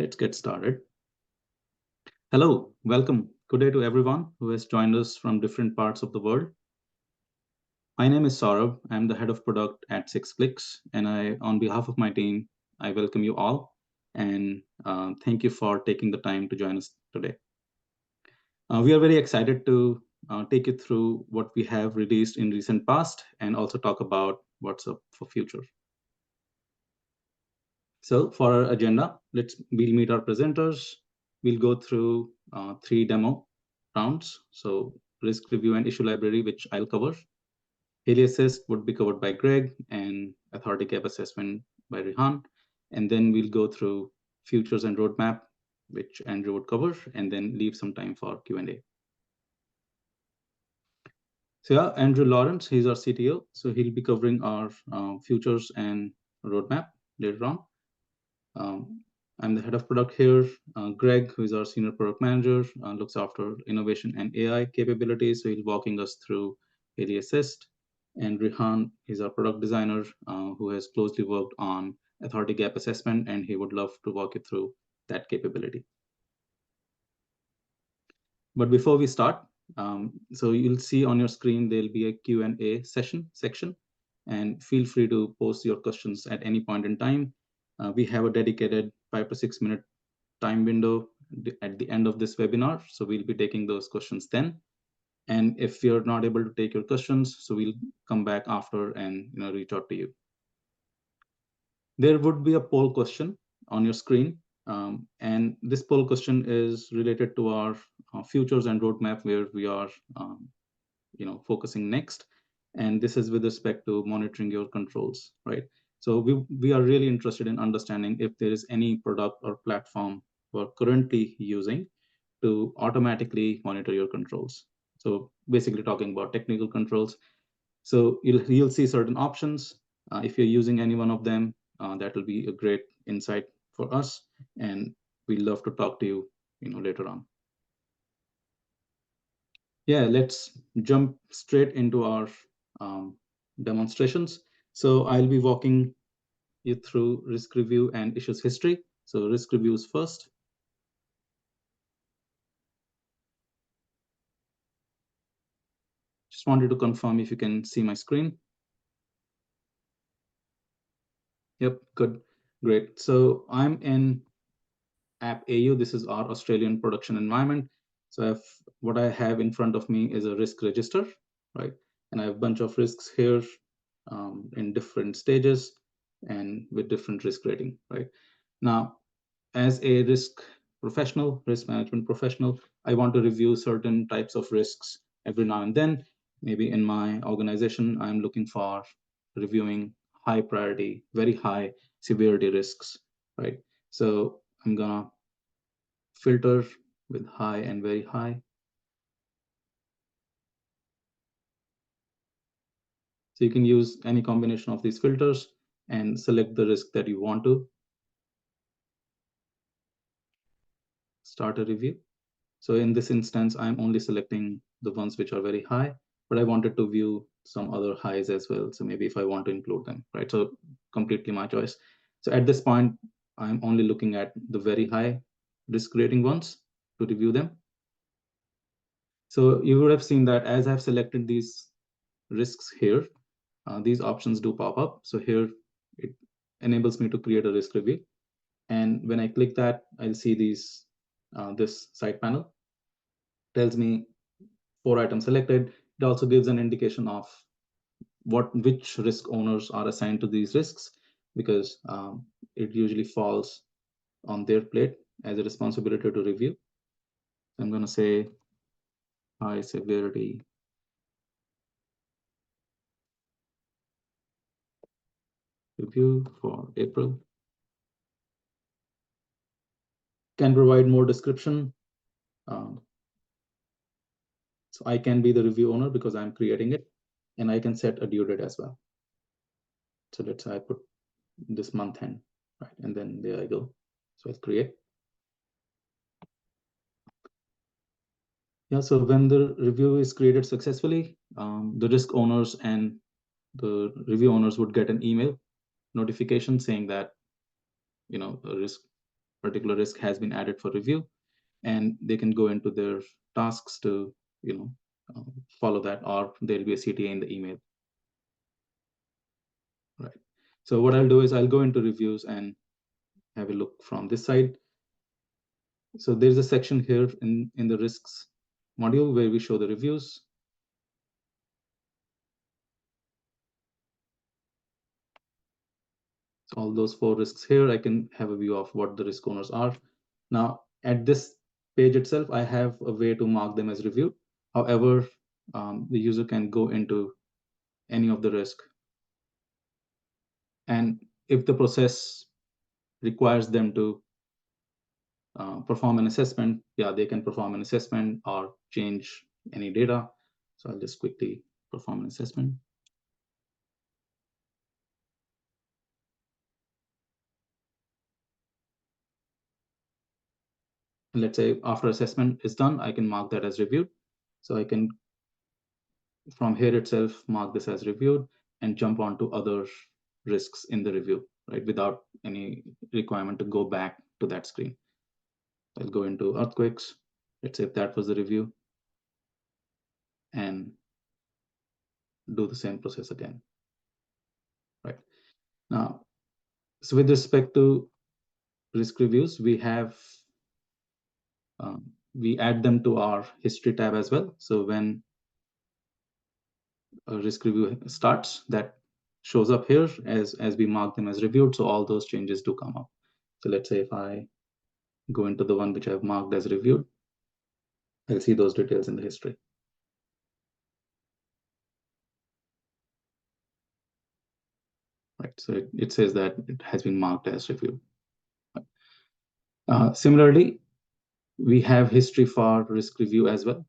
Let's get started. Hello, welcome. Good day to everyone who has joined us from different parts of the world. My name is Saurabh. I'm the head of product at 6clicks, and on behalf of my team, I welcome you all and thank you for taking the time to join us today. We are very excited to take you through what we have released in recent past and also talk about what's up for future. So for our agenda, we'll meet our presenters. We'll go through 3 demo rounds. So risk review and issue library, which I'll cover. Hailey Assist would be covered by Greg, and authority gap assessment by Rehan. And then we'll go through futures and roadmap, which Andrew would cover, and then leave some time for Q&A. So yeah, Andrew Lawrence, he's our CTO. So he'll be covering our futures and roadmap later on. I'm the head of product here. Greg, who is our senior product manager, looks after innovation and AI capabilities. So he'll walking us through Hailey Assist. And Rehan is our product designer who has closely worked on authority gap assessment, and he would love to walk you through that capability. But before we start, so you'll see on your screen, there'll be a Q&A section, and feel free to post your questions at any point in time. We have a dedicated 5 to 6 minute time window at the end of this webinar. So we'll be taking those questions then. And if you're not able to take your questions, so we'll come back after and reach out to you. There would be a poll question on your screen. And this poll question is related to our futures and roadmap where we are focusing next. And this is with respect to monitoring your controls, right? So we are really interested in understanding if there is any product or platform we're currently using to automatically monitor your controls. So basically talking about technical controls. So you'll see certain options. If you're using any one of them, that will be a great insight for us. And we'd love to talk to you, later on. Yeah, let's jump straight into our demonstrations. So I'll be walking you through risk review and issues history. So risk reviews first. Just wanted to confirm if you can see my screen. Yep, good, great. So I'm in App AU. This is our Australian production environment. So what I have in front of me is a risk register, right? And I have a bunch of risks here in different stages and with different risk rating, right? Now, as a risk management professional, I want to review certain types of risks every now and then. Maybe in my organization, I'm looking for reviewing high priority, very high severity risks, right? So I'm gonna filter with high and very high. So you can use any combination of these filters and select the risk that you want to. Start a review. So in this instance, I'm only selecting the ones which are very high, but I wanted to view some other highs as well. So maybe if I want to include them, right? So completely my choice. So at this point, I'm only looking at the very high risk rating ones to review them. So you would have seen that as I've selected these risks here, these options do pop up. So here it enables me to create a risk review. And when I click that, I'll see this side panel. Tells me 4 items selected. It also gives an indication of which risk owners are assigned to these risks, because it usually falls on their plate as a responsibility to review. I'm going to say high severity review for April. Can provide more description. So I can be the review owner because I'm creating it, and I can set a due date as well. So let's say I put this month end, right? And then there I go. So I'll create. Yeah, so when the review is created successfully, the risk owners and the review owners would get an email notification saying that, a risk particular risk has been added for review, and they can go into their tasks to follow that, or there'll be a CTA in the email. Right. So what I'll do is I'll go into reviews and have a look from this side. So there's a section here in the risks module where we show the reviews. So all those 4 risks here, I can have a view of what the risk owners are. Now, at this page itself, I have a way to mark them as reviewed. However, the user can go into any of the risk. And if the process requires them to perform an assessment, yeah, they can perform an assessment or change any data. So I'll just quickly perform an assessment. And let's say after assessment is done, I can mark that as reviewed. So I can, from here itself, mark this as reviewed and jump on to other risks in the review, right, without any requirement to go back to that screen. I'll go into earthquakes. Let's say if that was the review, and do the same process again. Right. Now, so with respect to risk reviews, we have we add them to our history tab as well. So when a risk review starts, that shows up here as we mark them as reviewed. So all those changes do come up. So let's say if I go into the one which I've marked as reviewed, I'll see those details in the history. Right. So it says that it has been marked as reviewed. Similarly, we have history for risk review as well.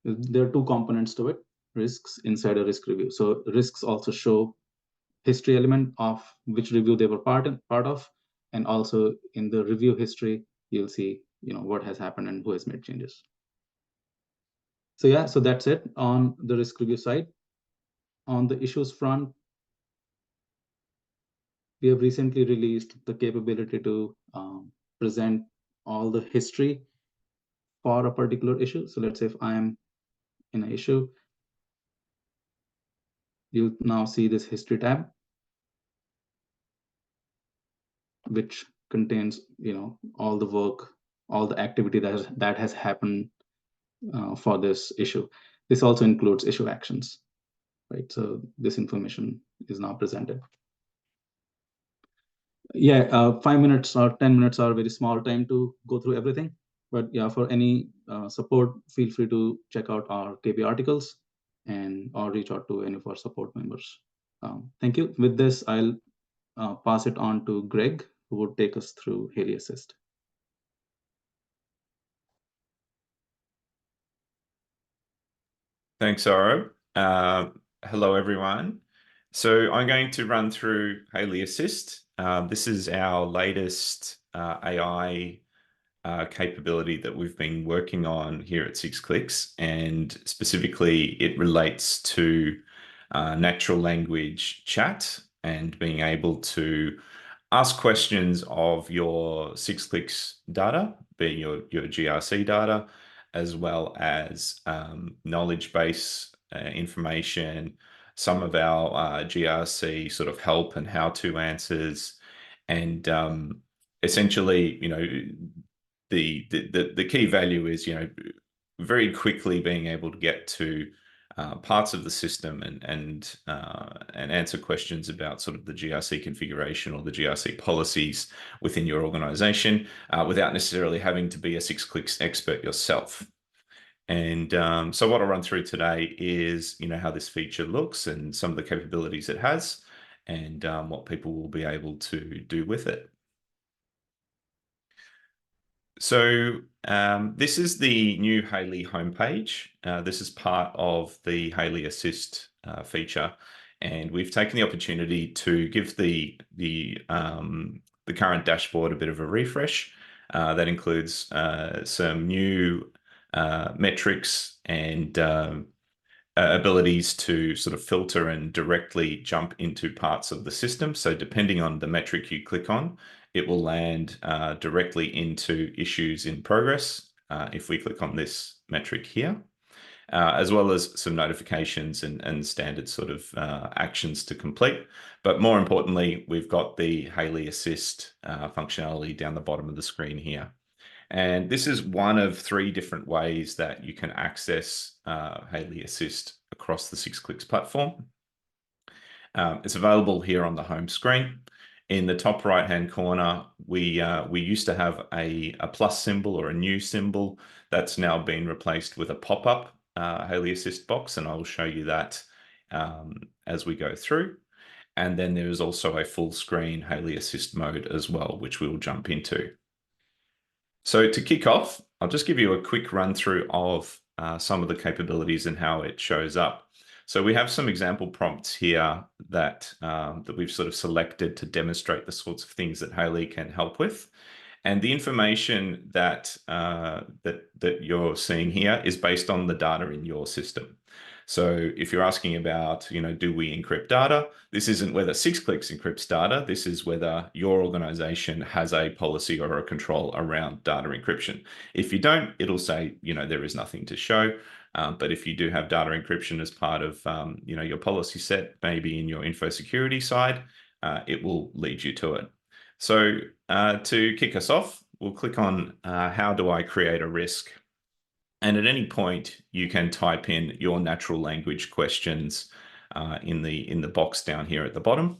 There are 2 components to it: risks inside a risk review. So risks also show history element of which review they were part of, and also in the review history, you'll see what has happened and who has made changes. So yeah, so that's it on the risk review side. On the issues front, we have recently released the capability to present all the history for a particular issue. So let's say if I'm in an issue, you'll now see this history tab, which contains all the work, all the activity that has happened for this issue. This also includes issue actions, right? So this information is now presented. Yeah, 5 minutes or 10 minutes are a very small time to go through everything. But yeah, for any support, feel free to check out our KB articles or reach out to any of our support members. Thank you. With this, I'll pass it on to Greg, who would take us through Hailey Assist. Thanks, Aro. Hello, everyone. So I'm going to run through Hailey Assist. This is our latest AI capability that we've been working on here at 6clicks, and specifically it relates to natural language chat and being able to ask questions of your 6clicks data, being your GRC data, as well as knowledge base information, some of our GRC sort of help and how-to answers, and essentially, the key value is, very quickly being able to get to parts of the system and answer questions about sort of the GRC configuration or the GRC policies within your organization without necessarily having to be a 6clicks expert yourself. And so what I'll run through today is, how this feature looks and some of the capabilities it has, and what people will be able to do with it. So this is the new Hailey homepage. This is part of the Hailey Assist feature, and we've taken the opportunity to give the current dashboard a bit of a refresh. That includes some new metrics and abilities to sort of filter and directly jump into parts of the system. So depending on the metric you click on, it will land directly into issues in progress. If we click on this metric here, as well as some notifications and standard sort of actions to complete. But more importantly, we've got the Hailey Assist functionality down the bottom of the screen here. And this is one of 3 different ways that you can access Hailey Assist across the 6clicks platform. It's available here on the home screen. In the top right-hand corner, we used to have a plus symbol or a new symbol that's now been replaced with a pop-up Hailey Assist box, and I will show you that as we go through. And then there is also a full screen Hailey Assist mode as well, which we will jump into. So to kick off, I'll just give you a quick run through of some of the capabilities and how it shows up. So we have some example prompts here that we've sort of selected to demonstrate the sorts of things that Hailey can help with. And the information that that you're seeing here is based on the data in your system. So if you're asking about, do we encrypt data? This isn't whether 6clicks encrypts data. This is whether your organization has a policy or a control around data encryption. If you don't, it'll say, there is nothing to show. But if you do have data encryption as part of, your policy set, maybe in your info security side, it will lead you to it. So to kick us off, we'll click on how do I create a risk? And at any point, you can type in your natural language questions in the box down here at the bottom.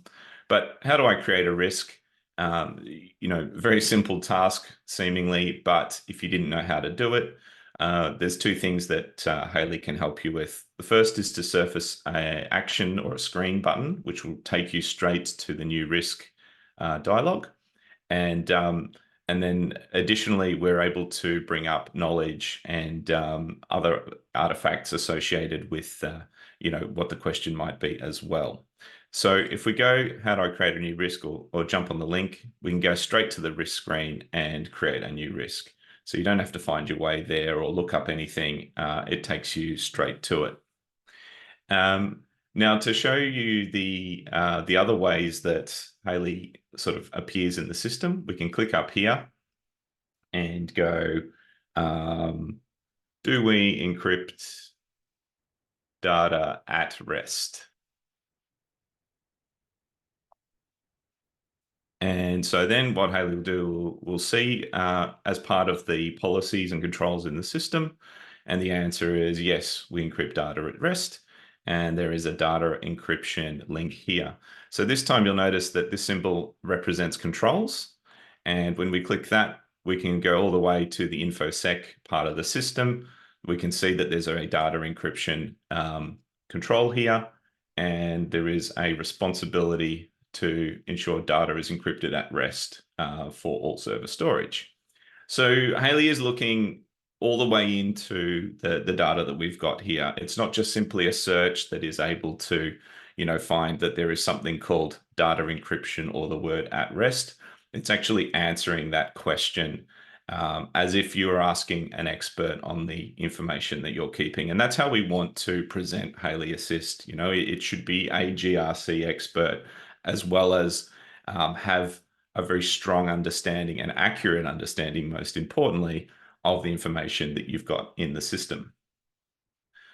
But how do I create a risk? Very simple task seemingly, but if you didn't know how to do it, there's 2 things that Hailey can help you with. The first is to surface an action or a screen button, which will take you straight to the new risk dialog. And then additionally, we're able to bring up knowledge and other artifacts associated with, what the question might be as well. So if we go, how do I create a new risk, or jump on the link, we can go straight to the risk screen and create a new risk. So you don't have to find your way there or look up anything. It takes you straight to it. Now, to show you the other ways that Hailey sort of appears in the system, we can click up here and go, do we encrypt data at rest? And so then what Hailey will do, we'll see as part of the policies and controls in the system. And the answer is yes, we encrypt data at rest. And there is a data encryption link here. So this time you'll notice that this symbol represents controls. And when we click that, we can go all the way to the InfoSec part of the system. We can see that there's a data encryption control here. And there is a responsibility to ensure data is encrypted at rest for all server storage. So Hailey is looking all the way into the data that we've got here. It's not just simply a search that is able to, find that there is something called data encryption or the word at rest. It's actually answering that question as if you were asking an expert on the information that you're keeping. And that's how we want to present Hailey Assist. It should be a GRC expert, as well as have a very strong understanding and accurate understanding, most importantly, of the information that you've got in the system.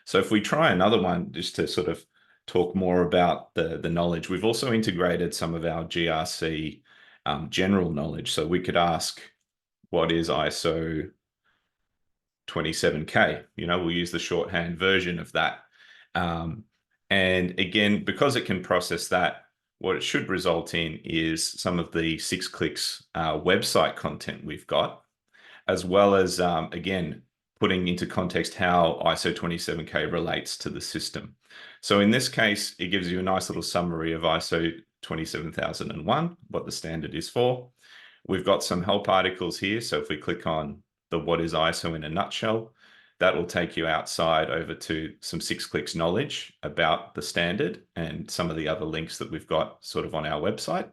So if we try another one, just to sort of talk more about the knowledge, we've also integrated some of our GRC general knowledge. So we could ask, what is ISO 27K? We'll use the shorthand version of that. And again, because it can process that, what it should result in is some of the 6clicks website content we've got, as well as, again, putting into context how ISO 27K relates to the system. So in this case, it gives you a nice little summary of ISO 27001, what the standard is for. We've got some help articles here. So if we click on the what is ISO in a nutshell, that will take you outside over to some 6clicks knowledge about the standard and some of the other links that we've got sort of on our website.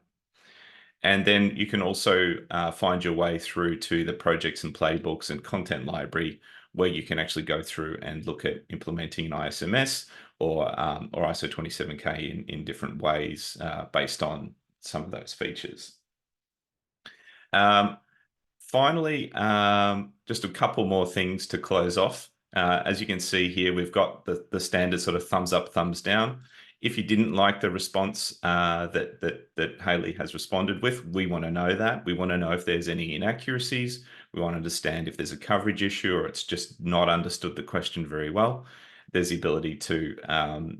And then you can also find your way through to the projects and playbooks and content library, where you can actually go through and look at implementing an ISMS or ISO 27K in different ways based on some of those features. Finally, just a couple more things to close off. As you can see here, we've got the standard sort of thumbs up, thumbs down. If you didn't like the response that Hailey has responded with, we want to know that. We want to know if there's any inaccuracies. We want to understand if there's a coverage issue or it's just not understood the question very well. There's the ability to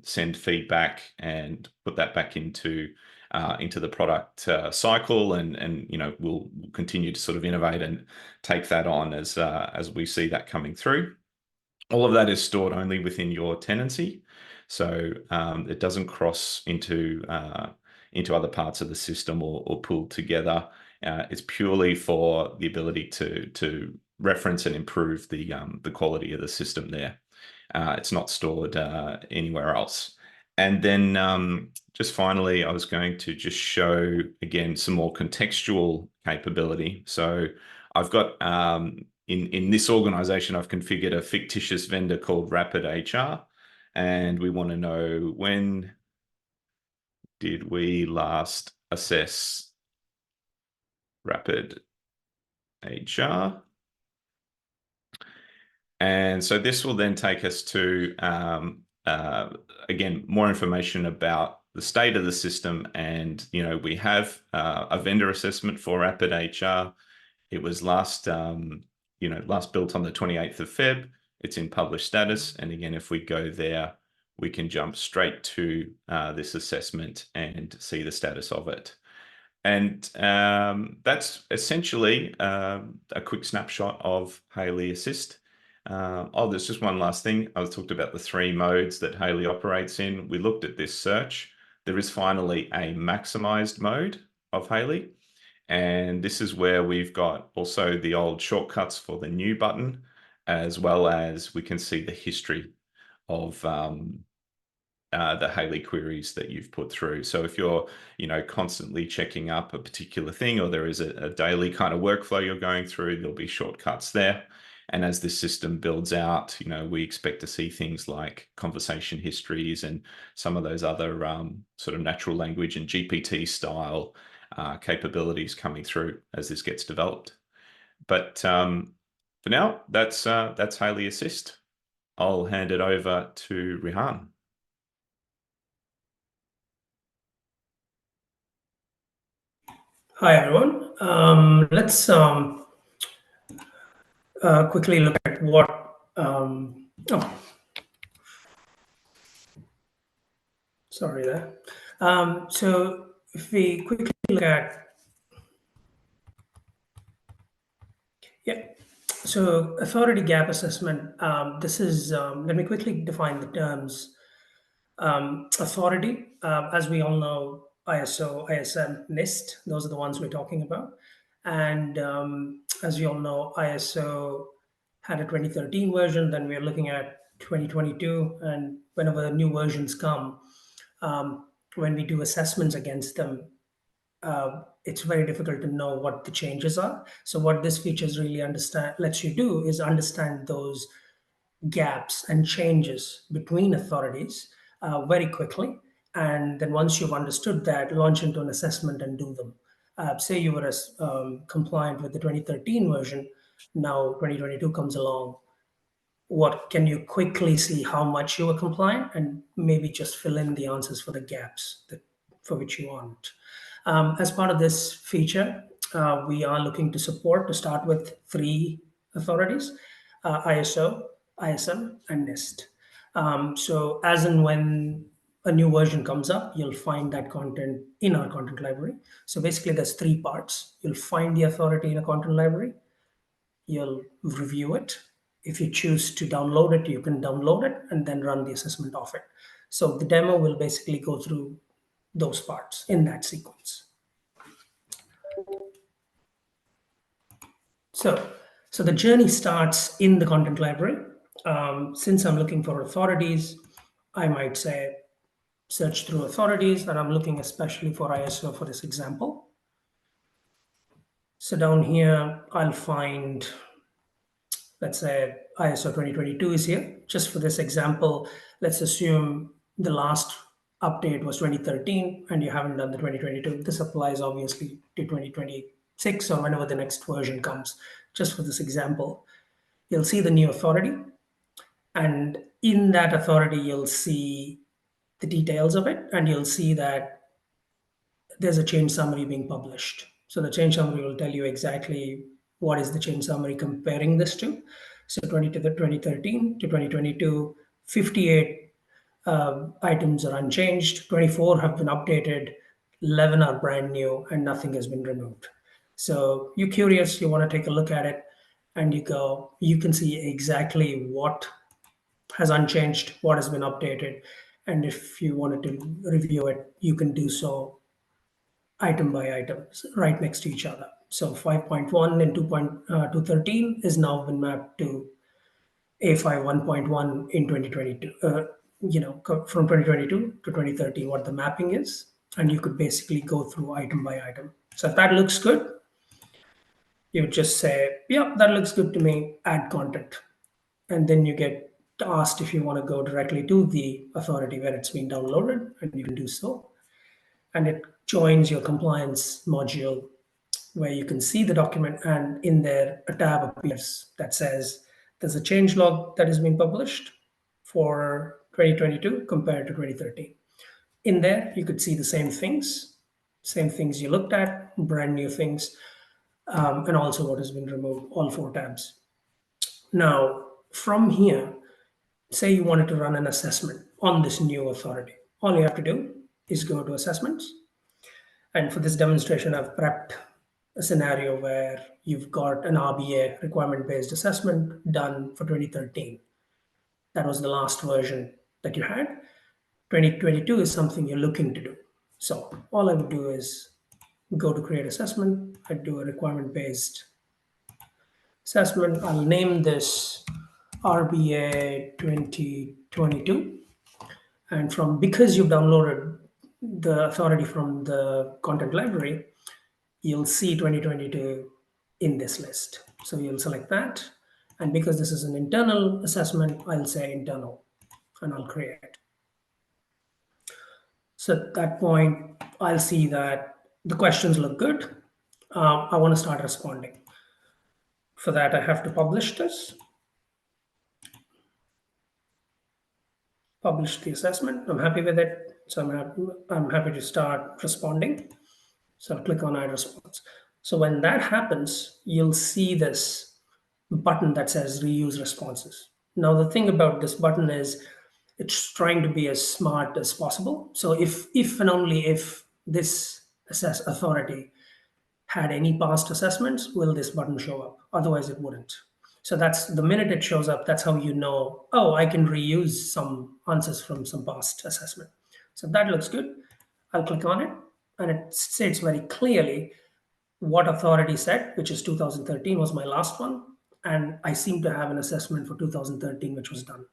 send feedback and put that back into the product cycle, and we'll continue to sort of innovate and take that on as we see that coming through. All of that is stored only within your tenancy, so it doesn't cross into other parts of the system or pulled together. It's purely for the ability to reference and improve the quality of the system there. It's not stored anywhere else. And then just finally, I was going to just show again some more contextual capability. So I've got in this organization, I've configured a fictitious vendor called Rapid HR, and we want to know, when did we last assess Rapid HR? And so this will then take us to, again, more information about the state of the system. And, we have a vendor assessment for Rapid HR. It was last built on the 28th of Feb. It's in published status. And again, if we go there, we can jump straight to this assessment and see the status of it. And that's essentially a quick snapshot of Hailey Assist. There's just one last thing. I talked about the 3 modes that Hailey operates in. We looked at this search. There is finally a maximized mode of Hailey. And this is where we've got also the old shortcuts for the new button, as well as we can see the history of the Hailey queries that you've put through. So if you're, constantly checking up a particular thing, or there is a daily kind of workflow you're going through, there'll be shortcuts there. And as this system builds out, we expect to see things like conversation histories and some of those other sort of natural language and GPT style capabilities coming through as this gets developed. But for now, that's Hailey Assist. I'll hand it over to Rihan. Hi, everyone. Let's quickly look at what... sorry there. So if we quickly look at... So authority gap assessment, this is... let me quickly define the terms. Authority, as we all know, ISO, ISM, NIST, those are the ones we're talking about. And as you all know, ISO had a 2013 version, then we're looking at 2022. And whenever the new versions come, when we do assessments against them, it's very difficult to know what the changes are. So what this features really lets you do is understand those gaps and changes between authorities very quickly. And then once you've understood that, launch into an assessment and do them. Say you were compliant with the 2013 version, now 2022 comes along. What can you quickly see how much you were compliant, and maybe just fill in the answers for the gaps for which you want. As part of this feature, we are looking to support, to start with, 3 authorities, ISO, ISM, and NIST. So as and when a new version comes up, you'll find that content in our content library. So basically there's 3 parts. You'll find the authority in a content library. You'll review it. If you choose to download it, you can download it and then run the assessment of it. So the demo will basically go through those parts in that sequence. So the journey starts in the content library. Since I'm looking for authorities, I might say search through authorities, and I'm looking especially for ISO for this example. So down here, I'll find, let's say, ISO 2022 is here. Just for this example, let's assume the last update was 2013 and you haven't done the 2022. This applies obviously to 2026 or whenever the next version comes. Just for this example, you'll see the new authority, and in that authority, you'll see the details of it, and you'll see that there's a change summary being published. So the change summary will tell you exactly what is the change summary comparing this to. So 2013 to 2022, 58 items are unchanged, 24 have been updated, 11 are brand new, and nothing has been removed. So you're curious, you want to take a look at it, and you can see exactly what has unchanged, what has been updated. And if you wanted to review it, you can do so item by item, right next to each other. So 5.1 and 2.213 is now been mapped to A5 1.1 in 2022. From 2022 to 2030, what the mapping is, and you could basically go through item by item. So if that looks good, you would just say, "Yeah, that looks good to me. Add content," and then you get asked if you want to go directly to the authority where it's been downloaded, and you can do so. And it joins your compliance module where you can see the document, and in there a tab appears that says there's a change log that has been published for 2022 compared to 2013. In there, you could see the same things you looked at, brand new things, and also what has been removed, all 4 tabs. Now, from here, say you wanted to run an assessment on this new authority. All you have to do is go to assessments. And for this demonstration, I've prepped a scenario where you've got an RBA, requirement-based assessment, done for 2013. That was the last version that you had. 2022 is something you're looking to do. So all I would do is go to create assessment. I'd do a requirement-based assessment. I'll name this RBA 2022. And because you've downloaded the authority from the content library, you'll see 2022 in this list. So you'll select that. And because this is an internal assessment, I'll say internal, and I'll create. So at that point, I'll see that the questions look good. I want to start responding. For that, I have to publish this. Publish the assessment. I'm happy with it. So I'm happy to start responding. So I'll click on add response. So when that happens, you'll see this button that says reuse responses. Now, the thing about this button is it's trying to be as smart as possible. So if and only if this authority had any past assessments, will this button show up? Otherwise, it wouldn't. So that's the minute it shows up, that's how you know, oh, I can reuse some answers from some past assessment. So that looks good. I'll click on it, and it states very clearly what authority said, which is 2013 was my last one. And I seem to have an assessment for 2013, which was done.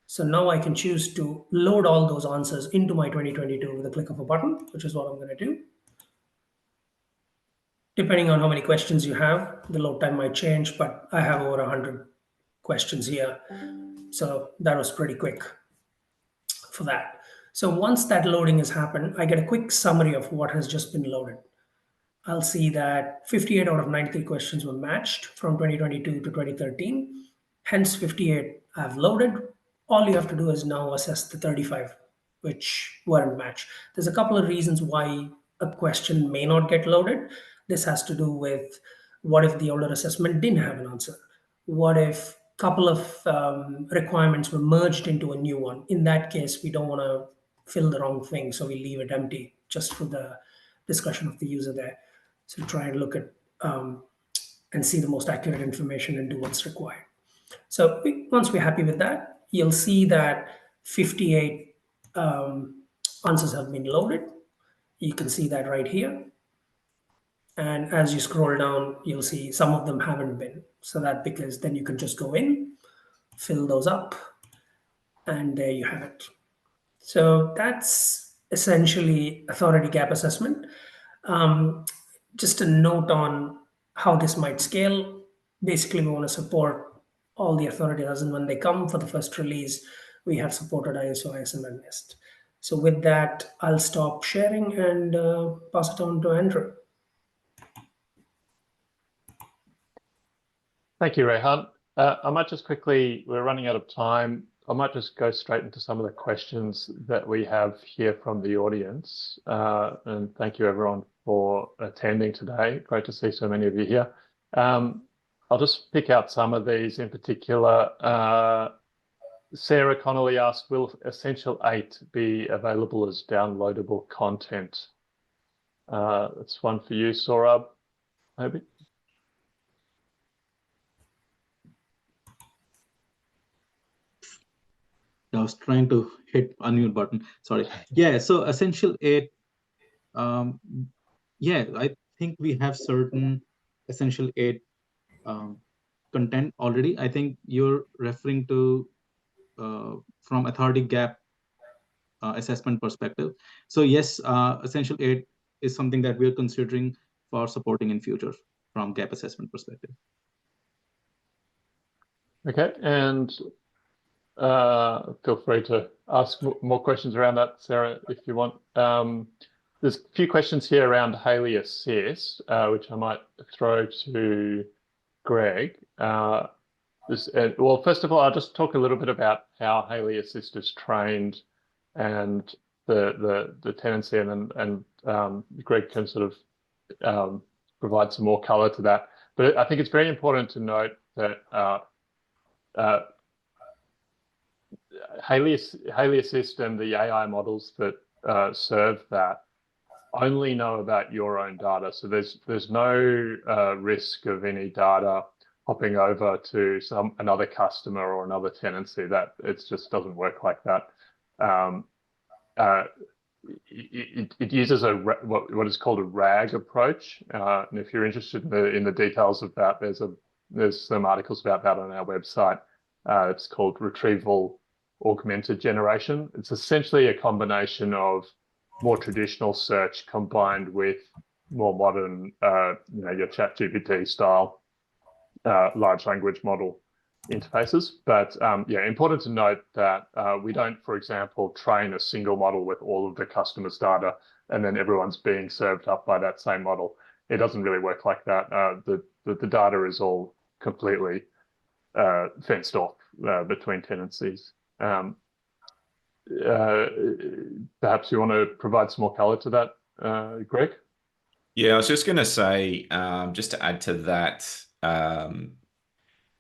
So now I can choose to load all those answers into my 2022 with a click of a button, which is what I'm going to do. Depending on how many questions you have, the load time might change, but I have over 100 questions here. So that was pretty quick for that. So once that loading has happened, I get a quick summary of what has just been loaded. I'll see that 58 out of 93 questions were matched from 2022 to 2013. Hence 58 I've loaded. All you have to do is now assess the 35 which weren't matched. There's a couple of reasons why a question may not get loaded. This has to do with what if the older assessment didn't have an answer? What if a couple of requirements were merged into a new one? In that case, we don't want to fill the wrong thing, so we leave it empty just for the discussion of the user there. So try and look at and see the most accurate information and do what's required. So once we're happy with that, you'll see that 58 answers have been loaded. You can see that right here. And as you scroll down, you'll see some of them haven't been. So that because then you can just go in, fill those up, and there you have it. So that's essentially authority gap assessment. Just a note on how this might scale. Basically, we want to support all the authorities, and when they come for the first release, we had supported ISO, ISM, and NIST. So with that, I'll stop sharing and pass it on to Andrew. Thank you, Rehan. I might just quickly, we're running out of time. I might just go straight into some of the questions that we have here from the audience. And thank you everyone for attending today. Great to see so many of you here. I'll just pick out some of these in particular. Sarah Connolly asked, will Essential 8 be available as downloadable content? That's one for you, Saurabh, maybe. I was trying to hit unmute button. Sorry. Yeah. So Essential 8. Yeah, I think we have certain Essential 8 content already. I think you're referring to from authority gap assessment perspective. So yes, Essential 8 is something that we're considering for supporting in future from gap assessment perspective. Okay, and feel free to ask more questions around that, Sarah, if you want. There's a few questions here around Hailey Assist, which I might throw to Greg. Well, first of all, I'll just talk a little bit about how Hailey Assist is trained and the tendency, and Greg can sort of provide some more color to that. But I think it's very important to note that Hailey Assist and the AI models that serve that only know about your own data. So there's no risk of any data hopping over to another customer or another tenancy. That it just doesn't work like that. It uses what is called a RAG approach, and if you're interested in the details of that, there's some articles about that on our website. It's called retrieval augmented generation. It's essentially a combination of more traditional search combined with more modern, your ChatGPT style large language model interfaces. But yeah, important to note that we don't, for example, train a single model with all of the customer's data and then everyone's being served up by that same model. It doesn't really work like that. The data is all completely fenced off between tenancies. Perhaps you want to provide some more color to that, Greg? Yeah, I was just going to say, just to add to that,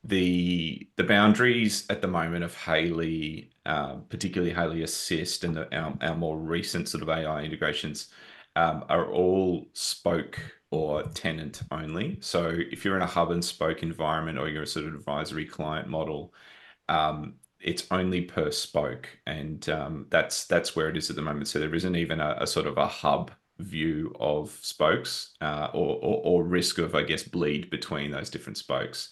the boundaries at the moment of Hailey, particularly Hailey Assist and our more recent sort of AI integrations, are all spoke or tenant only. So if you're in a hub and spoke environment or you're a sort of advisory client model, it's only per spoke, and that's where it is at the moment. So there isn't even a sort of a hub view of spokes or risk of, I guess, bleed between those different spokes.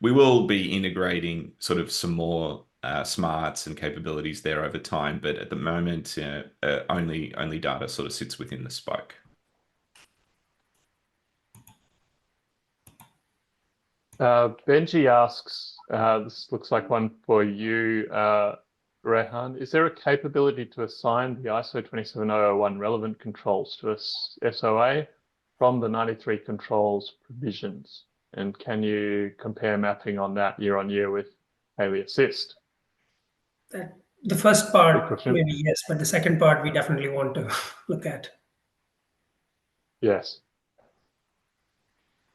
We will be integrating sort of some more smarts and capabilities there over time, but at the moment, only data sort of sits within the spoke. Benji asks, this looks like one for you, Rehan. Is there a capability to assign the ISO 27001 relevant controls to a SOA from the 93 controls provisions? And can you compare mapping on that year on year with Hailey Assist? The first part, maybe yes, but the second part we definitely want to look at. Yes.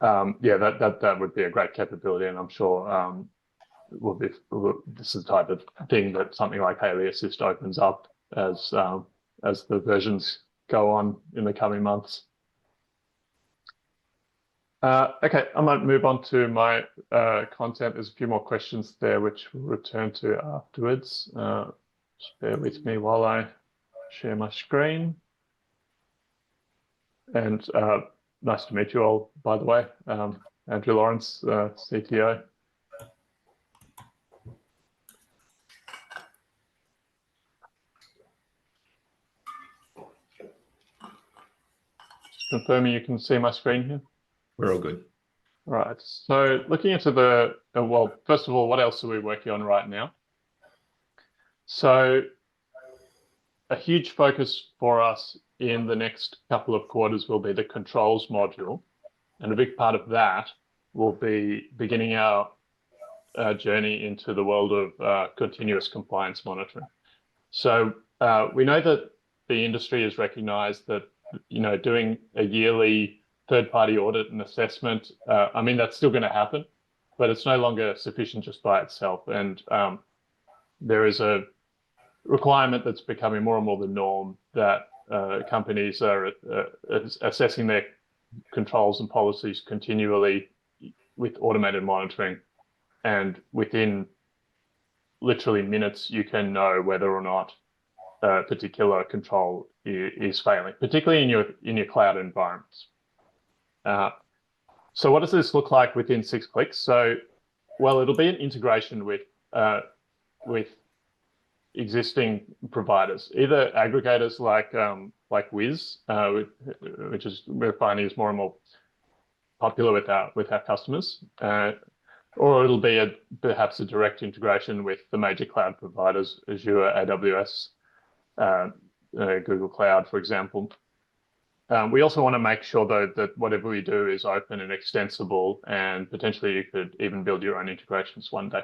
Yeah, that would be a great capability, and I'm sure this is the type of thing that something like Hailey Assist opens up as the versions go on in the coming months. Okay, I might move on to my content. There's a few more questions there, which we'll return to afterwards. Just bear with me while I share my screen. And nice to meet you all, by the way. Andrew Lawrence, CTO. Just confirming you can see my screen here. We're all good. Right. So looking into the, well, first of all, what else are we working on right now? So a huge focus for us in the next couple of quarters will be the controls module. And a big part of that will be beginning our journey into the world of continuous compliance monitoring. So we know that the industry has recognized that, doing a yearly third-party audit and assessment, I mean, that's still going to happen, but it's no longer sufficient just by itself. And there is a requirement that's becoming more and more the norm that companies are assessing their controls and policies continually with automated monitoring. And within literally minutes, you can know whether or not a particular control is failing, particularly in your cloud environments. So what does this look like within 6 clicks? So, well, it'll be an integration with existing providers, either aggregators like Wiz, which is we're finding is more and more popular with our customers, or it'll be perhaps a direct integration with the major cloud providers, Azure, AWS, Google Cloud, for example. We also want to make sure, though, that whatever we do is open and extensible, and potentially you could even build your own integrations one day.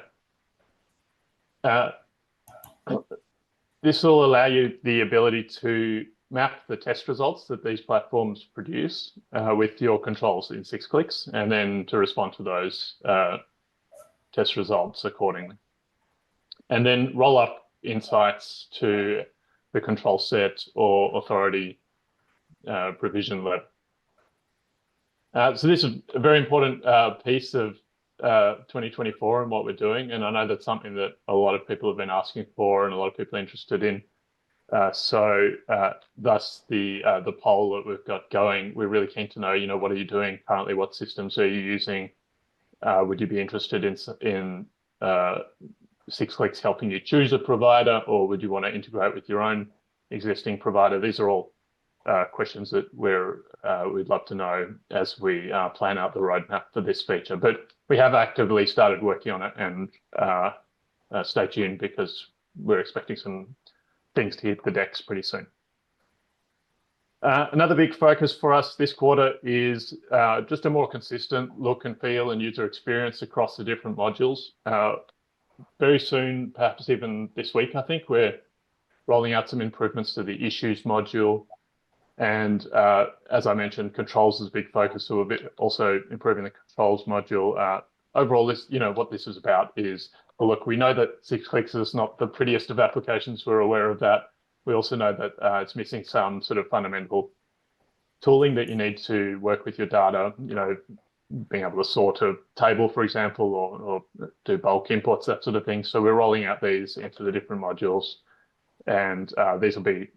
This will allow you the ability to map the test results that these platforms produce with your controls in 6 clicks, and then to respond to those test results accordingly. And then roll up insights to the control set or authority provision level. So this is a very important piece of 2024 and what we're doing. And I know that's something that a lot of people have been asking for and a lot of people are interested in. So thus the poll that we've got going, we're really keen to know, what are you doing currently? What systems are you using? Would you be interested in 6 clicks helping you choose a provider, or would you want to integrate with your own existing provider? These are all questions that we'd love to know as we plan out the roadmap for this feature. But we have actively started working on it, and stay tuned because we're expecting some things to hit the decks pretty soon. Another big focus for us this quarter is just a more consistent look and feel and user experience across the different modules. Very soon, perhaps even this week, I think, we're rolling out some improvements to the issues module. And as I mentioned, controls is a big focus, so we're also improving the controls module. Overall, this, what this is about is, well, look, we know that 6 clicks is not the prettiest of applications. We're aware of that. We also know that it's missing some sort of fundamental tooling that you need to work with your data, being able to sort a table, for example, or do bulk imports, that sort of thing. So we're rolling out these into the different modules, and these will be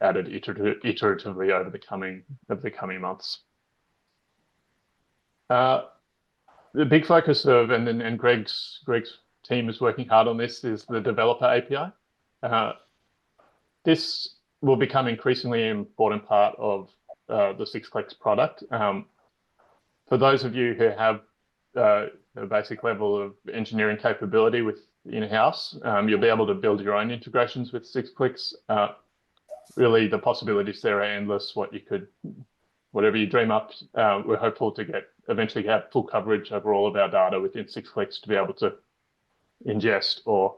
added iteratively over the coming months. The big focus of, and Greg's team is working hard on this, is the developer API. This will become increasingly an important part of the 6 clicks product. For those of you who have a basic level of engineering capability with in-house, you'll be able to build your own integrations with 6 clicks. Really, the possibilities there are endless. Whatever you dream up, we're hopeful to eventually have full coverage over all of our data within 6 clicks to be able to ingest or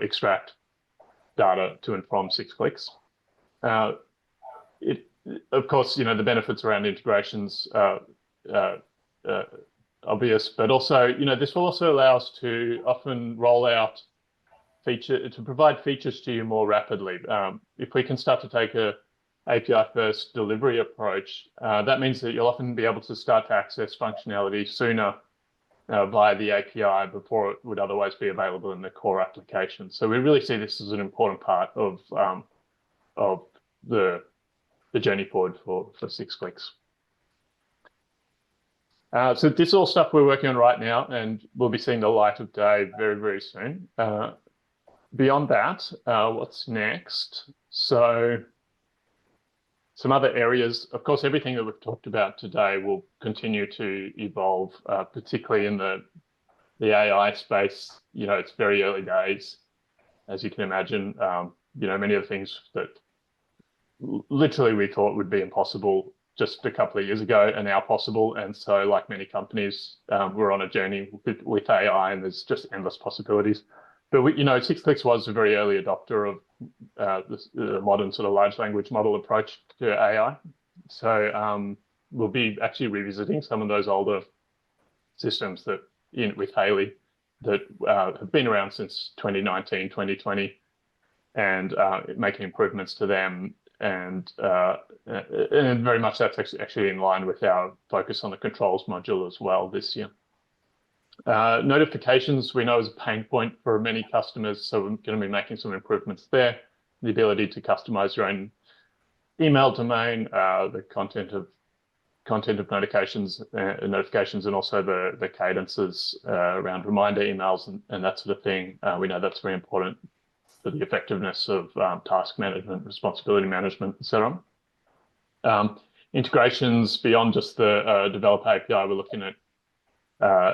extract data to and from 6 clicks. Of course, the benefits around integrations are obvious, but also, this will also allow us to often roll out to provide features to you more rapidly. If we can start to take a API-first delivery approach, that means that you'll often be able to start to access functionality sooner via the API before it would otherwise be available in the core application. So we really see this as an important part of the journey forward for 6 clicks. So this is all stuff we're working on right now, and we'll be seeing the light of day very, very soon. Beyond that, what's next? So Some other areas, of course, everything that we've talked about today will continue to evolve, particularly in the AI space. It's very early days, as you can imagine. Many of the things that literally we thought would be impossible just a couple of years ago are now possible. And so, like many companies, we're on a journey with AI, and there's just endless possibilities. But 6clicks was a very early adopter of the modern sort of large language model approach to AI. So we'll be actually revisiting some of those older systems that with Hailey that have been around since 2019, 2020, and making improvements to them. And very much that's actually in line with our focus on the controls module as well this year. Notifications we know is a pain point for many customers, so we're going to be making some improvements there. The ability to customize your own email domain, the content of notifications, and also the cadences around reminder emails and that sort of thing. We know that's very important for the effectiveness of task management, responsibility management, etc. Integrations beyond just the developer API, we're looking at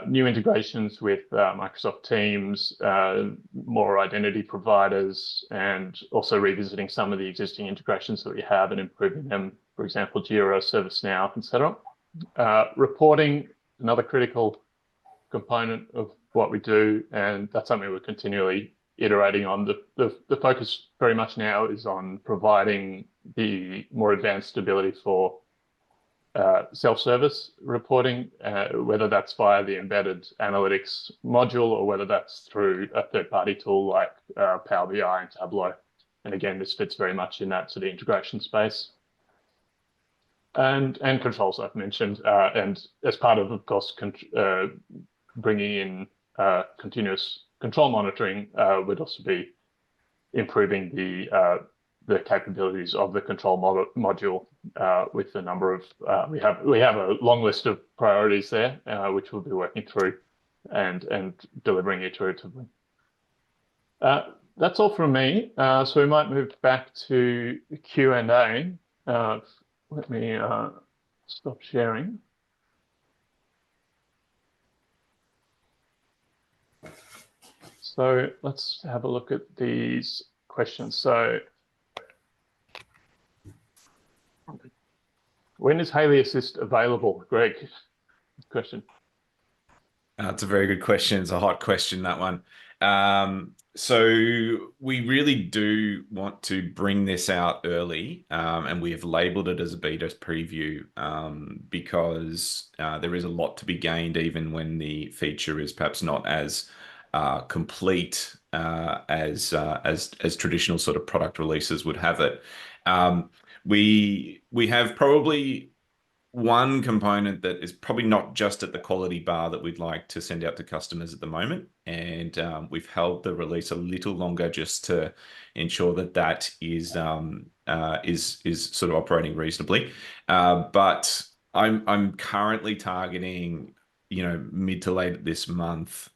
new integrations with Microsoft Teams, more identity providers, and also revisiting some of the existing integrations that we have and improving them, for example, Jira, ServiceNow, etc. Reporting, another critical component of what we do, and that's something we're continually iterating on. The focus very much now is on providing the more advanced ability for self-service reporting, whether that's via the embedded analytics module or whether that's through a third-party tool like Power BI and Tableau. And again, this fits very much in that sort of integration space. And controls I've mentioned, and as part of course, bringing in continuous control monitoring, would also be improving the capabilities of the control module with the number of we have a long list of priorities there, which we'll be working through and delivering iteratively. That's all from me. So we might move back to Q&A. Let me stop sharing. So let's have a look at these questions. So when is Hailey Assist available, Greg? Question. That's a very good question. It's a hot question, that one. So we really do want to bring this out early, and we have labeled it as a beta preview because there is a lot to be gained even when the feature is perhaps not as complete as traditional sort of product releases would have it. We have probably one component that is probably not just at the quality bar that we'd like to send out to customers at the moment, and we've held the release a little longer just to ensure that that is sort of operating reasonably. But I'm currently targeting mid to late this month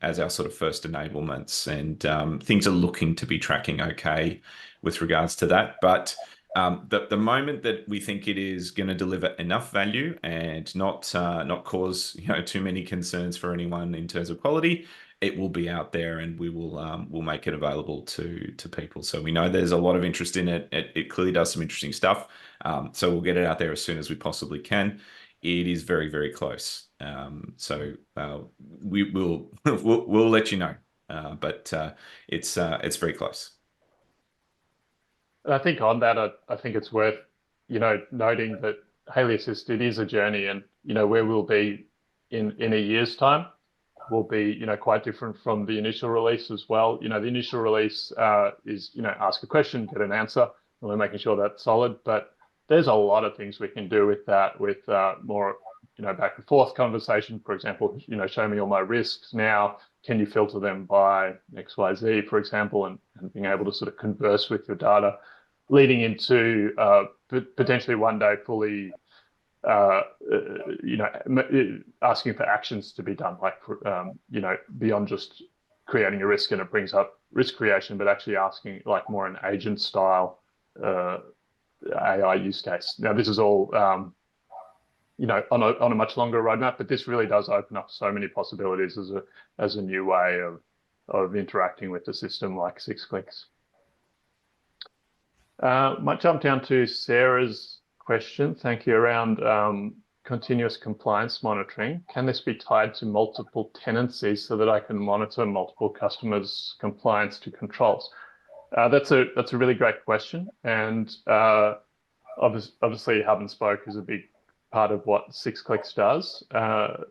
as our sort of first enablements, and things are looking to be tracking okay with regards to that. But the moment that we think it is going to deliver enough value and not cause too many concerns for anyone in terms of quality, it will be out there, and we'll make it available to people. So we know there's a lot of interest in it. It clearly does some interesting stuff. So we'll get it out there as soon as we possibly can. It is very, very close. So we'll let you know. But it's very close. I think on that, I think it's worth, noting that Hailey Assist, it is a journey, and, where we'll be in a year's time will be, quite different from the initial release as well. The initial release is, ask a question, get an answer, and we're making sure that's solid. But there's a lot of things we can do with that, with more, back and forth conversation. For example, show me all my risks now. Can you filter them by XYZ, for example, and being able to sort of converse with your data, leading into potentially one day fully, asking for actions to be done, like, beyond just creating a risk and it brings up risk creation, but actually asking like more an agent style AI use case. Now, this is all on a much longer roadmap, but this really does open up so many possibilities as a new way of interacting with the system like 6 clicks. Might jump down to Sarah's question. Thank you, around continuous compliance monitoring. Can this be tied to multiple tenancies so that I can monitor multiple customers' compliance to controls? That's a really great question, and obviously hub and spoke is a big part of what 6 clicks does. Saurabh,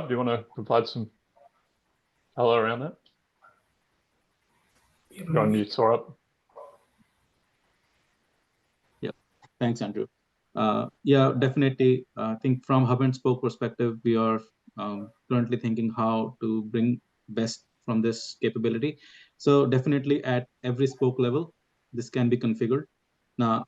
do you want to provide some color around that? Go on mute, Saurabh. Yeah, thanks, Andrew. Yeah, definitely. I think from hub and spoke perspective, we are currently thinking how to bring best from this capability. So definitely at every spoke level, this can be configured. Now,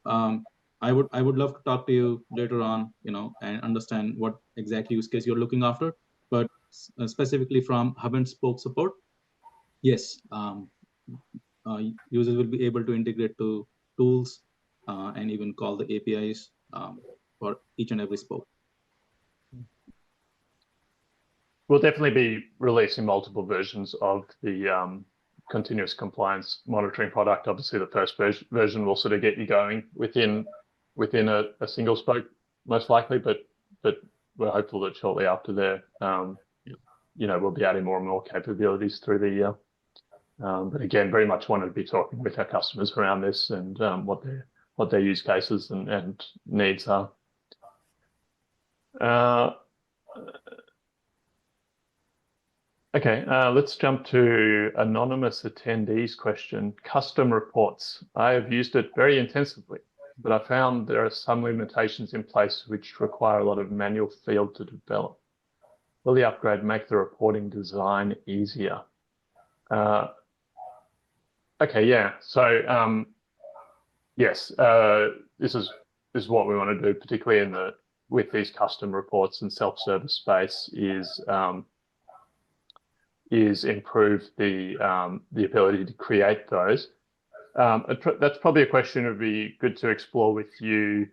I would love to talk to you later on, and understand what exact use case you're looking after. But specifically from hub and spoke support, yes, users will be able to integrate to tools and even call the APIs for each and every spoke. We'll definitely be releasing multiple versions of the continuous compliance monitoring product. Obviously, the first version will sort of get you going within a single spoke, most likely, but we're hopeful that shortly after there, we'll be adding more and more capabilities through the year. But again, very much wanted to be talking with our customers around this and what their use cases and needs are. Okay, let's jump to anonymous attendees question. Custom reports. I have used it very intensively, but I found there are some limitations in place which require a lot of manual field to develop. Will the upgrade make the reporting design easier? Okay, yeah. So yes, this is what we want to do, particularly with these custom reports and self-service space, is improve the ability to create those. That's probably a question that would be good to explore with you,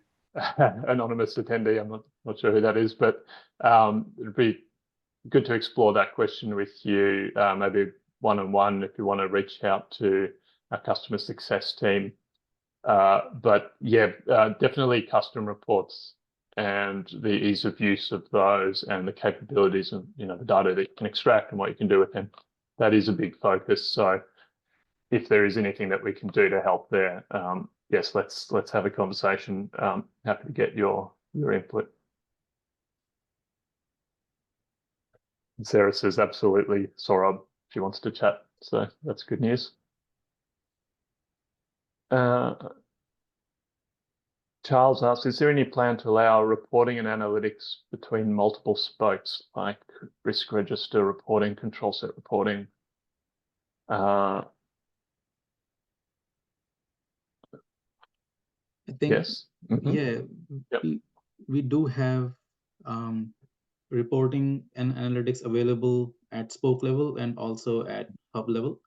anonymous attendee. I'm not sure who that is, but it'd be good to explore that question with you, maybe one-on-one if you want to reach out to our customer success team. But yeah, definitely custom reports and the ease of use of those and the capabilities and the data that you can extract and what you can do with them. That is a big focus. So if there is anything that we can do to help there, yes, let's have a conversation. Happy to get your input. Sarah says absolutely, Saurabh, she wants to chat. So that's good news. Charles asks, is there any plan to allow reporting and analytics between multiple spokes, like risk register reporting, control set reporting? I think, yes. Yeah, yep. we do have reporting and analytics available at spoke level and also at hub level.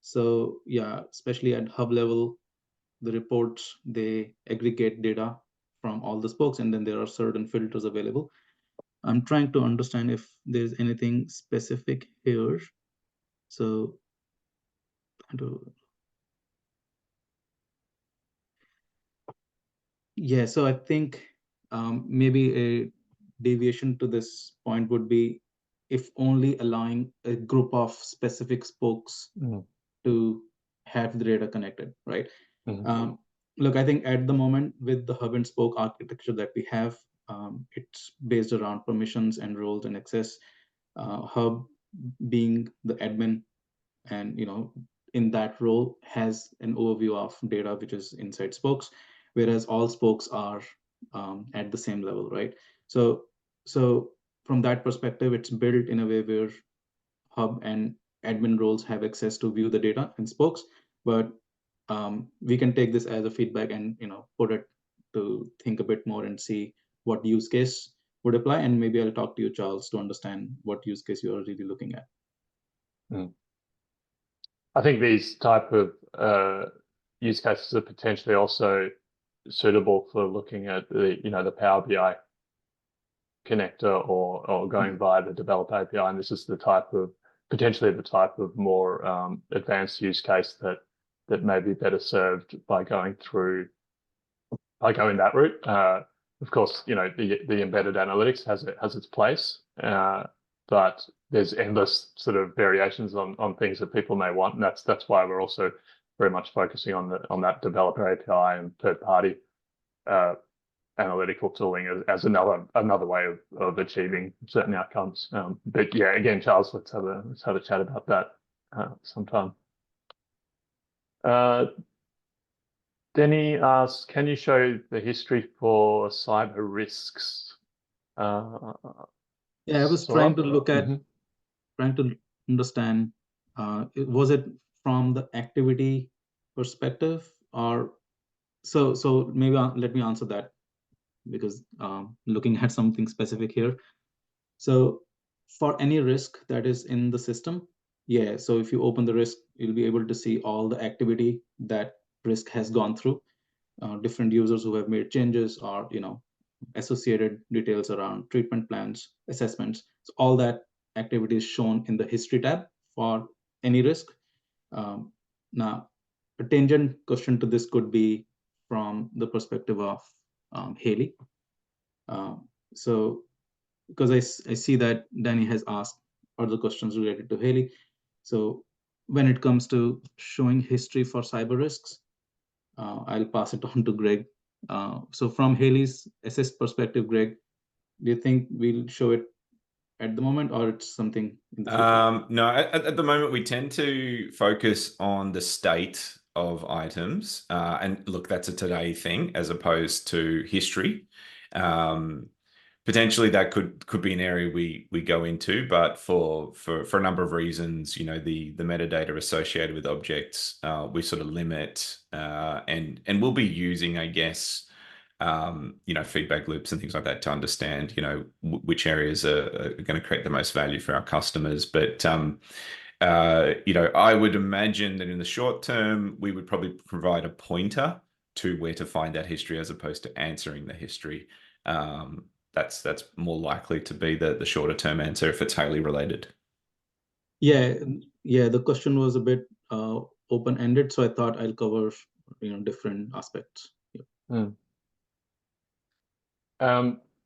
So yeah, especially at hub level, the reports, they aggregate data from all the spokes, and then there are certain filters available. I'm trying to understand if there's anything specific here. So yeah, so I think maybe a deviation to this point would be if only allowing a group of specific spokes to have the data connected, right? Look, I think at the moment with the hub and spoke architecture that we have, it's based around permissions and roles and access. Hub being the admin, and in that role has an overview of data which is inside spokes, whereas all spokes are at the same level, right? So from that perspective, it's built in a way where hub and admin roles have access to view the data in spokes, but we can take this as a feedback and put it to think a bit more and see what use case would apply, and maybe I'll talk to you, Charles, to understand what use case you are really looking at. I think these type of use cases are potentially also suitable for looking at the, the Power BI connector or going via the developer API. And this is potentially the type of more advanced use case that may be better served by going that route. Of course, the embedded analytics has its place, but there's endless sort of variations on things that people may want, and that's why we're also very much focusing on that developer API and third-party analytical tooling as another way of achieving certain outcomes. But yeah, again, Charles, let's have a chat about that sometime. Denny asks, can you show the history for cyber risks? Yeah, I was trying to look at, trying to understand, was it from the activity perspective, or so maybe let me answer that, because looking at something specific here. So for any risk that is in the system, yeah, so if you open the risk, you'll be able to see all the activity that risk has gone through, different users who have made changes, or associated details around treatment plans, assessments. So all that activity is shown in the history tab for any risk. Now, a tangent question to this could be from the perspective of Hailey. So because I see that Danny has asked other questions related to Hailey. So when it comes to showing history for cyber risks, I'll pass it on to Greg. So from Hailey's Assist perspective, Greg, do you think we'll show it at the moment, or it's something in the future? No, at the moment we tend to focus on the state of items, and look, that's a today thing as opposed to history. Potentially that could be an area we go into, but for a number of reasons, the metadata associated with objects, we sort of limit, and we'll be using, I guess, feedback loops and things like that to understand, which areas are going to create the most value for our customers. But I would imagine that in the short term, we would probably provide a pointer to where to find that history as opposed to answering the history. That's more likely to be the shorter term answer if it's highly related. Yeah, the question was a bit open-ended, so I thought I'll cover different aspects. Yeah.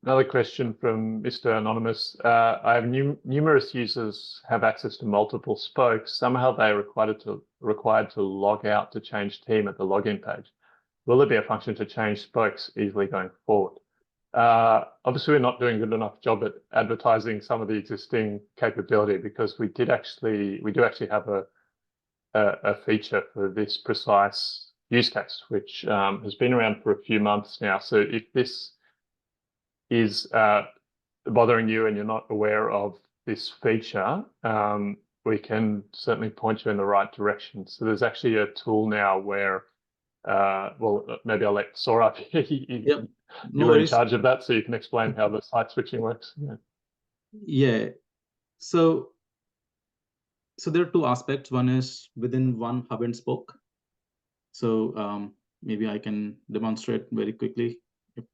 Another question from Mr. Anonymous. I have numerous users have access to multiple spokes. Somehow they are required to log out to change team at the login page. Will there be a function to change spokes easily going forward? Obviously, we're not doing a good enough job at advertising some of the existing capability, because we do actually have a feature for this precise use case, which has been around for a few months now. So if this is bothering you and you're not aware of this feature, we can certainly point you in the right direction. So there's actually a tool now where, well, maybe I'll let Saurabh, Yep. you're in charge of that, so you can explain how the site switching works. Yeah. So there are two aspects. One is within one hub and spoke. So maybe I can demonstrate very quickly. Yep.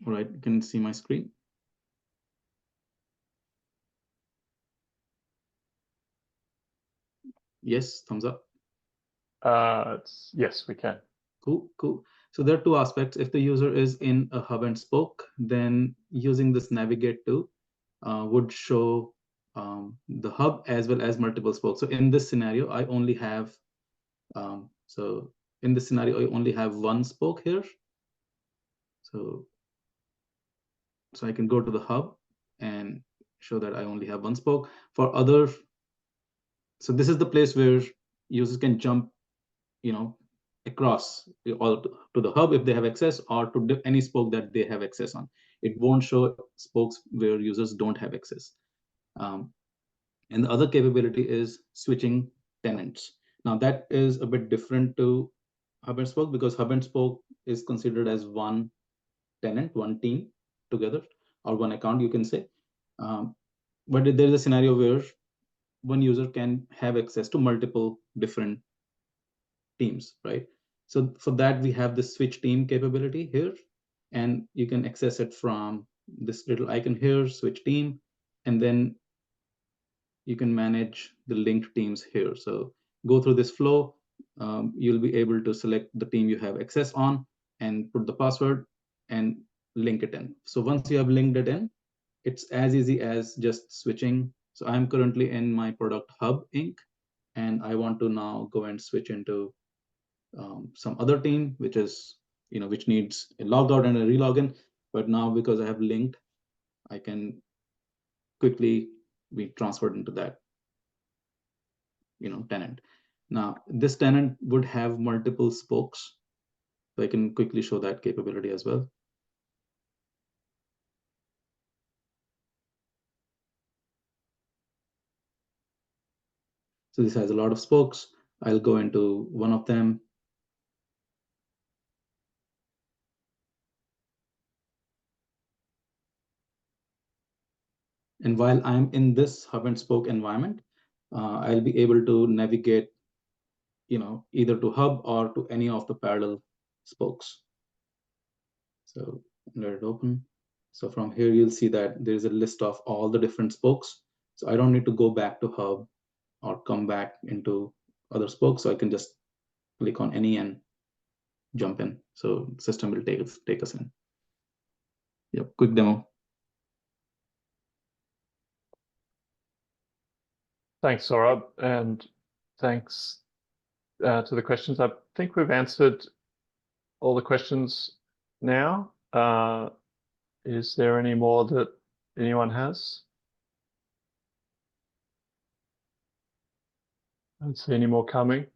All right, you can see my screen. Yes, thumbs up. Yes, we can. Cool. So there are two aspects. If the user is in a hub and spoke, then using this navigate tool would show the hub as well as multiple spokes. So in this scenario, I only have one spoke here. So I can go to the hub and show that I only have one spoke. For other, so this is the place where users can jump, across all to the hub if they have access, or to any spoke that they have access on. It won't show spokes where users don't have access. And the other capability is switching tenants. Now that is a bit different to hub and spoke, because hub and spoke is considered as one tenant, one team together, or one account, you can say. But there's a scenario where one user can have access to multiple different teams, right? So for that, we have the switch team capability here, and you can access it from this little icon here, switch team, and then you can manage the linked teams here. So go through this flow. You'll be able to select the team you have access on and put the password and link it in. So once you have linked it in, it's as easy as just switching. So I'm currently in my product hub Inc. And I want to now go and switch into some other team, which is, which needs a logout and a relogin. But now because I have linked, I can quickly be transferred into that tenant. Now this tenant would have multiple spokes, so I can quickly show that capability as well. So this has a lot of spokes. I'll go into one of them. And while I'm in this hub and spoke environment, I'll be able to navigate either to hub or to any of the parallel spokes. So let it open. So from here, you'll see that there's a list of all the different spokes. So I don't need to go back to hub or come back into other spokes. So I can just click on any and jump in. So the system will take us in. Yep, quick demo. Thanks, Saurabh, and thanks to the questions. I think we've answered all the questions now. Is there any more that anyone has? I don't see any more coming.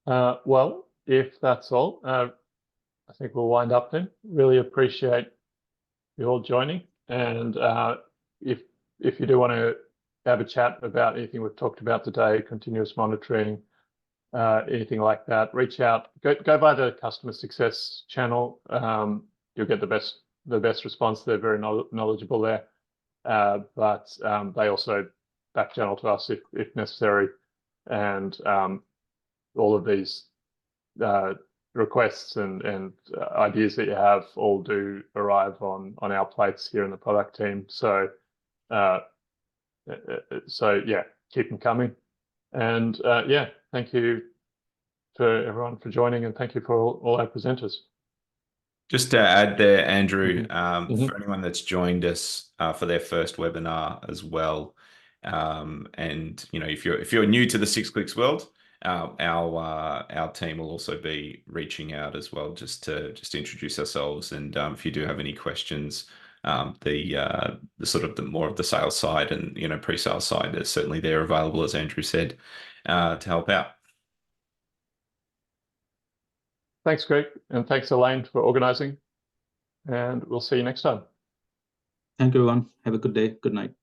Well, if that's all, I think we'll wind up then. Really appreciate you all joining. And if you do want to have a chat about anything we've talked about today, continuous monitoring, anything like that, reach out. Go by the customer success channel. You'll get the best response. They're very knowledgeable there. But they also back channel to us if necessary. And all of these requests and ideas that you have all do arrive on our plates here in the product team. So yeah, keep them coming. And yeah, thank you for everyone for joining, and thank you for all our presenters. Just to add there, Andrew, for anyone that's joined us for their first webinar as well, and if you're new to the 6 Clicks world, our team will also be reaching out as well, just to introduce ourselves. And if you do have any questions, the sort of the more of the sales side and pre-sales side is certainly there available, as Andrew said, to help out. Thanks, Greg, and thanks, Elaine, for organizing. And we'll see you next time. Thank you, everyone. Have a good day. Good night.